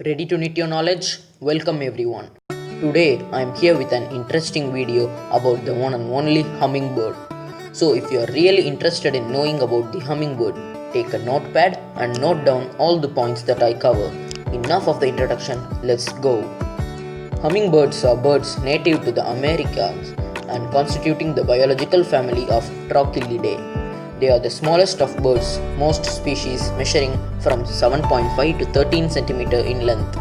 Ready to knit your knowledge? Welcome everyone. Today I am here with an interesting video about the one and only hummingbird. So if you are really interested in knowing about the hummingbird, take a notepad and note down all the points that I cover. Enough of the introduction, let's go. Hummingbirds are birds native to the Americas and constituting the biological family of Trochilidae. They are the smallest of birds, most species measuring from 7.5 to 13 cm in length.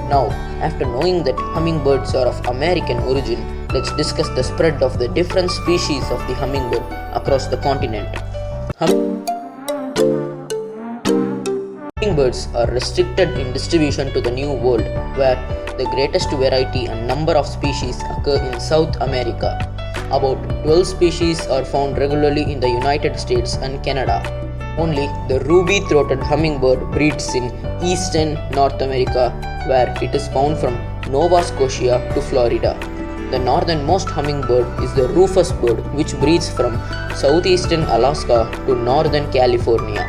Now, after knowing that hummingbirds are of American origin, let's discuss the spread of the different species of the hummingbird across the continent. Hummingbirds are restricted in distribution to the New World, where the greatest variety and number of species occur in South America. About 12 species are found regularly in the United States and Canada. Only the ruby-throated hummingbird breeds in eastern North America, where it is found from Nova Scotia to Florida. The northernmost hummingbird is the rufous bird, which breeds from southeastern Alaska to northern California.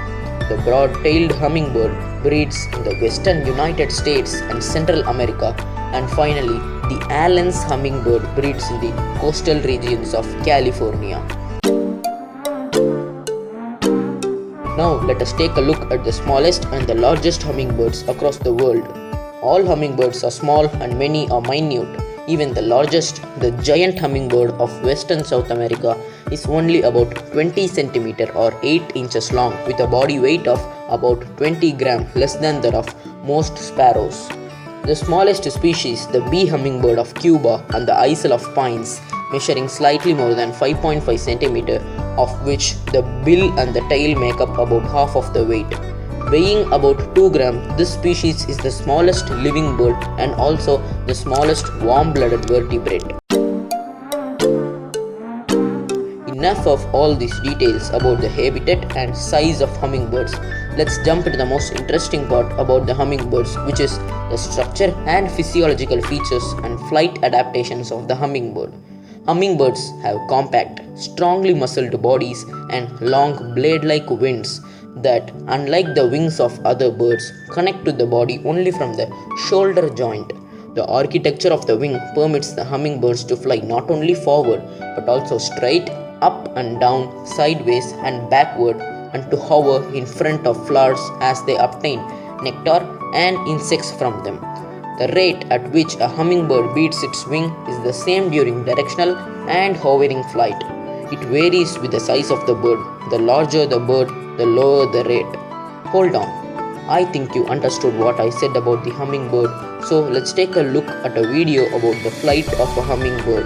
The broad-tailed hummingbird breeds in the western United States and Central America. And finally, the Allen's hummingbird breeds in the coastal regions of California. Now let us take a look at the smallest and the largest hummingbirds across the world. All hummingbirds are small and many are minute. Even the largest, the giant hummingbird of western South America, is only about 20 cm or 8 inches long with a body weight of about 20 grams, less than that of most sparrows. The smallest species, the bee hummingbird of Cuba and the Isle of Pines, measuring slightly more than 5.5 cm, of which the bill and the tail make up about half of the weight. Weighing about 2 grams, this species is the smallest living bird and also the smallest warm-blooded vertebrate. Enough of all these details about the habitat and size of hummingbirds. Let's jump into the most interesting part about the hummingbirds, which is the structure and physiological features and flight adaptations of the hummingbird. Hummingbirds have compact, strongly muscled bodies and long blade-like wings that, unlike the wings of other birds, connect to the body only from the shoulder joint. The architecture of the wing permits the hummingbirds to fly not only forward but also straight, up and down, sideways and backward, and to hover in front of flowers as they obtain nectar and insects from them. The rate at which a hummingbird beats its wing is the same during directional and hovering flight. It varies with the size of the bird. The larger the bird, the lower the rate. Hold on. I think you understood what I said about the hummingbird, so let's take a look at a video about the flight of a hummingbird.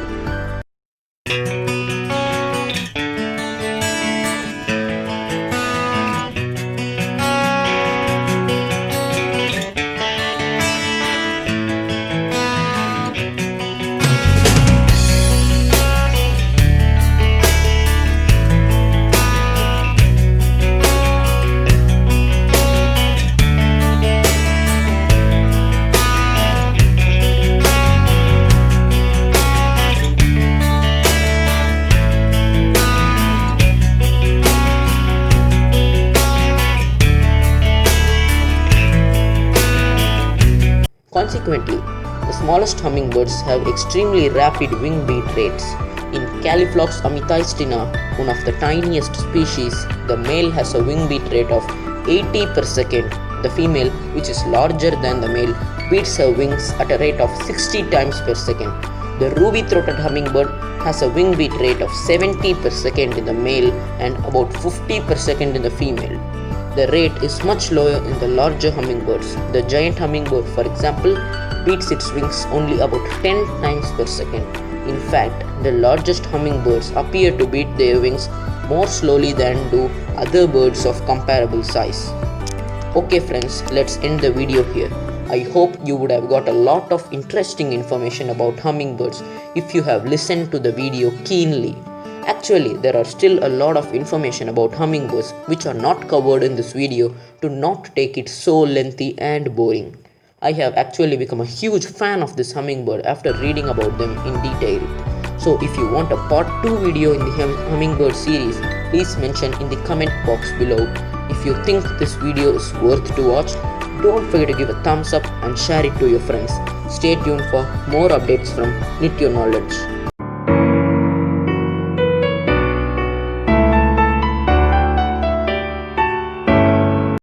Consequently, the smallest hummingbirds have extremely rapid wing beat rates. In Califlox amethystina, one of the tiniest species, the male has a wing beat rate of 80 per second. The female, which is larger than the male, beats her wings at a rate of 60 times per second. The ruby-throated hummingbird has a wing beat rate of 70 per second in the male and about 50 per second in the female. The rate is much lower in the larger hummingbirds. The giant hummingbird, for example, beats its wings only about 10 times per second. In fact, the largest hummingbirds appear to beat their wings more slowly than do other birds of comparable size. Okay friends, let's end the video here. I hope you would have got a lot of interesting information about hummingbirds if you have listened to the video keenly. Actually, there are still a lot of information about hummingbirds which are not covered in this video to not take it so lengthy and boring. I have actually become a huge fan of this hummingbird after reading about them in detail. So if you want a part 2 video in the hummingbird series, please mention in the comment box below. If you think this video is worth to watch, Don't forget to give a thumbs up and share it to your friends. Stay tuned for more updates from Knit Your Knowledge.